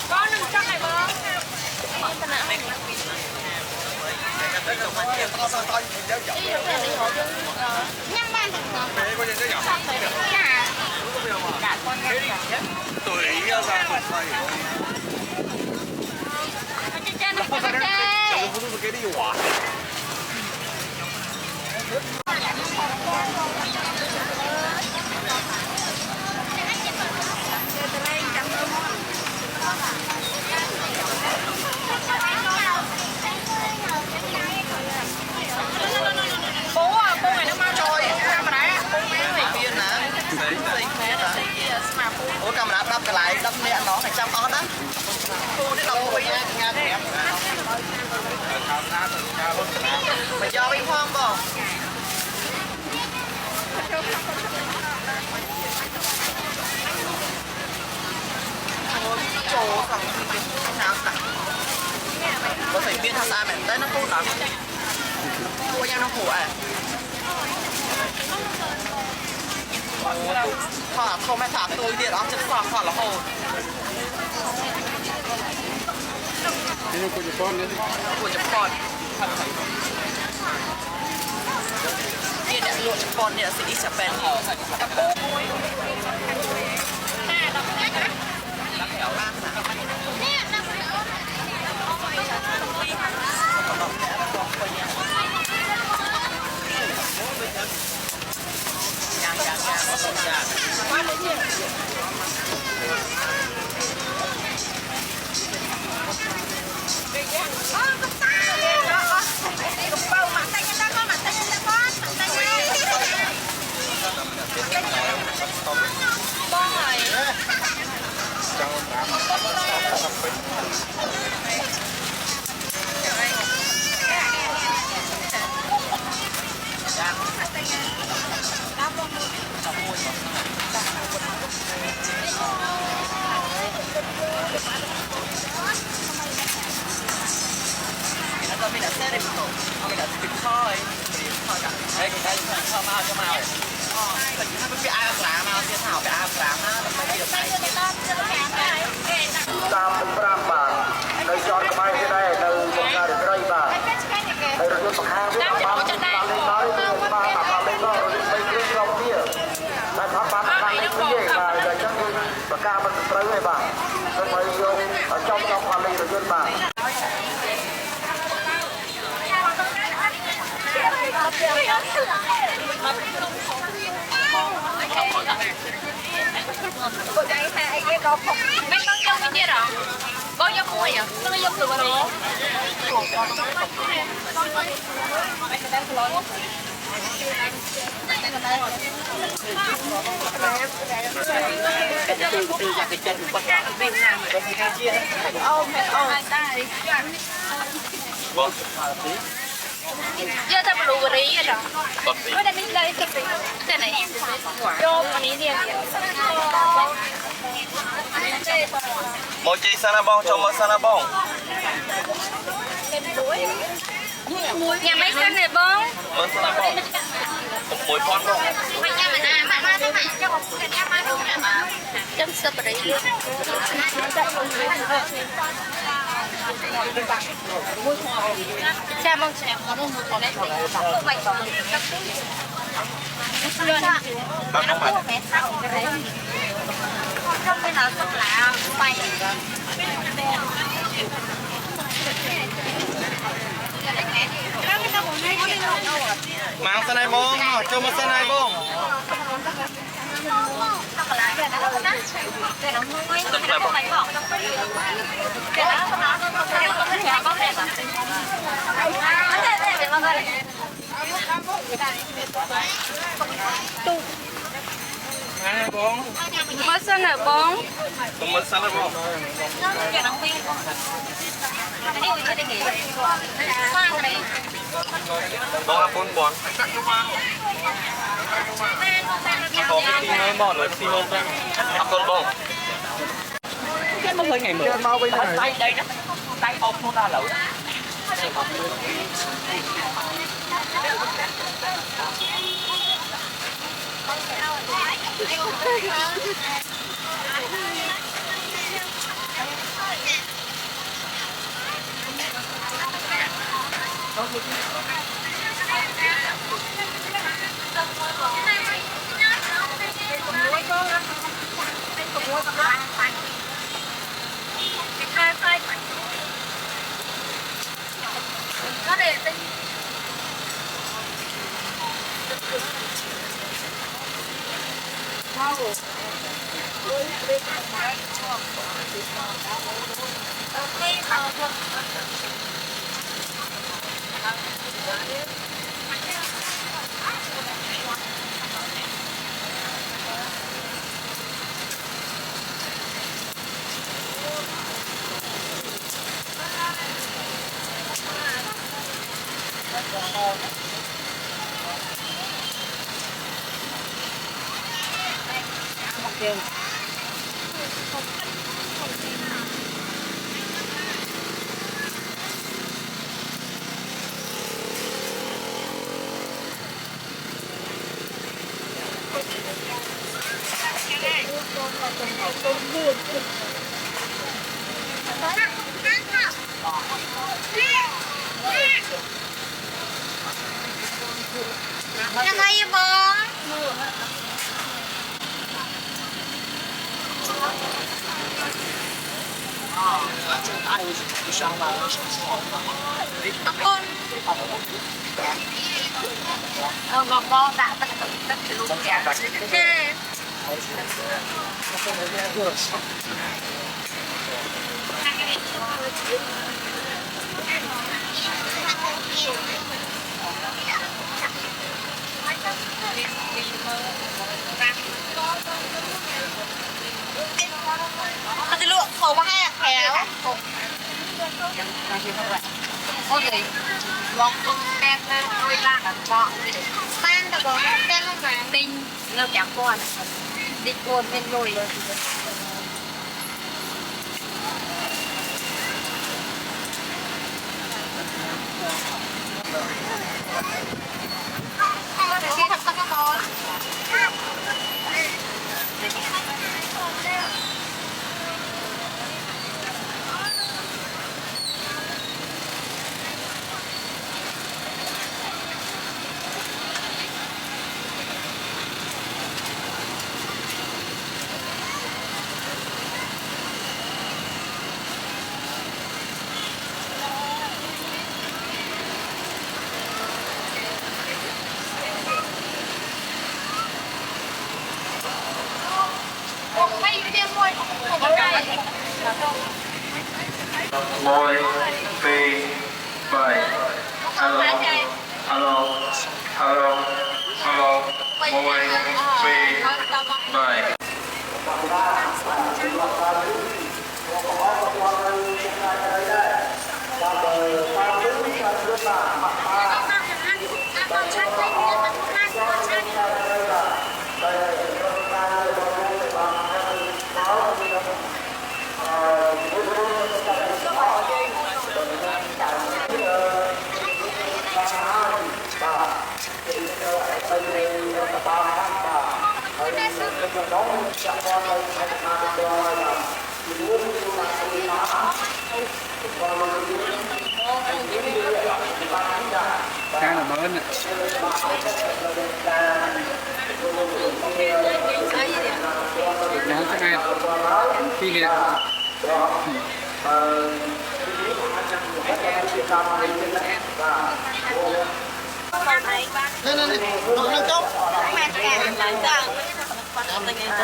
có 500 này bơ nhang ban cả con tuổi ra một thầy cái đi hỏa ủa camera đắp cái lại đắp mẹ nó phải chăm on đó thu đến đâu vậy nghe kém mày cho đi phong không chỗ thằng nào có thể biến tham gia mẹ tới nó tốt lắm mua nhau nó khổ à thả không phải thả tôi điện ông chân phẳng phẳng là hồ của Japan nữa của Japan điện đã lụa Japan điện sẽ đi Japan mình đã xe đây một mình đã tìm thôi đây cũng đây cho mau là chúng ta biết ai làm mà thiên thảo bị ai làm á là phải điều này tam pram bà nơi chọn cái bài thế này nơi một nhà để đây bà đây là những hàng biết bà lên nói bà lên nói rồi bây giờ trong kia là tháp bà lên cái gì mà giờ chắc như bà ca mình tới này bà rồi mới vô ở trong bà lên rồi dân bà cô chạy hai cái đồ phục mấy con dâu bên kia rồi có dâu muối à có dâu từ bên đó cái chân của bạn bên nào có gì hay chia ô giờ ta bự cái gì vậy đó có đây mình đây cái này cho mình đi một chị sana bông cho một sana bông nhà máy xanh này bông một sana bông một con bông chấm súp đấy cha mong trẻ có một cái đấy không phải có không cái nào súp lạ bay mang sana bông cho một sana bông Mất sân ở bóng. Mất sân ở bóng. Bóng là 4 bóng. có cái gì nói bỏ nói xì hôn ra con bông cái mới hơi ngày mở mau bây giờ tay đây đó tay ôm nó ra lẩu nó để tinhยังไงบอบอกบอกด่าตั้งแต่ลูกแก่ใช่เขาจะลวกเขาว่าให้แถวโอ้ยลองตุ้งแป้งเลยด้วยล่างกับเบาะแป้งแต่บอกแป้งลงมาติ้งเราแกะก้อนดิโกนเป็นโรยเลยที่ทำตั้งก้อนmôi phi bảy alo alo alo alo môi phi bảy Khá là mới nè. Nó chắc ai phi liệt. Này, nó chốc. mà càng lại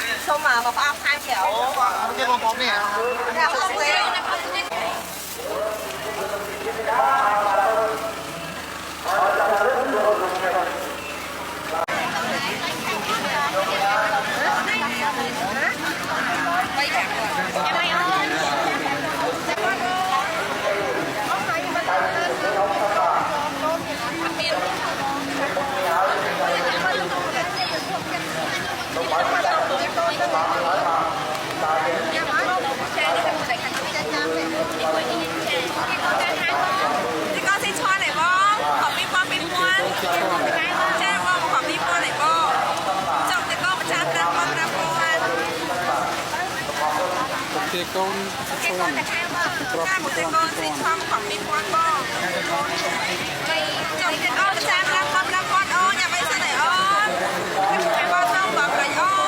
càng xong mà pha hai kẹo Cái bông bóng nè. không ghê កូន គេកូនតែខែមកការមកតែកូនស៊ីខំของมีควងបងចង់គេអូនចាស់ឡើងមកឡើងគាត់អូនយ៉ាមិនសិនឯអូនគេបងថងបងកៃអូន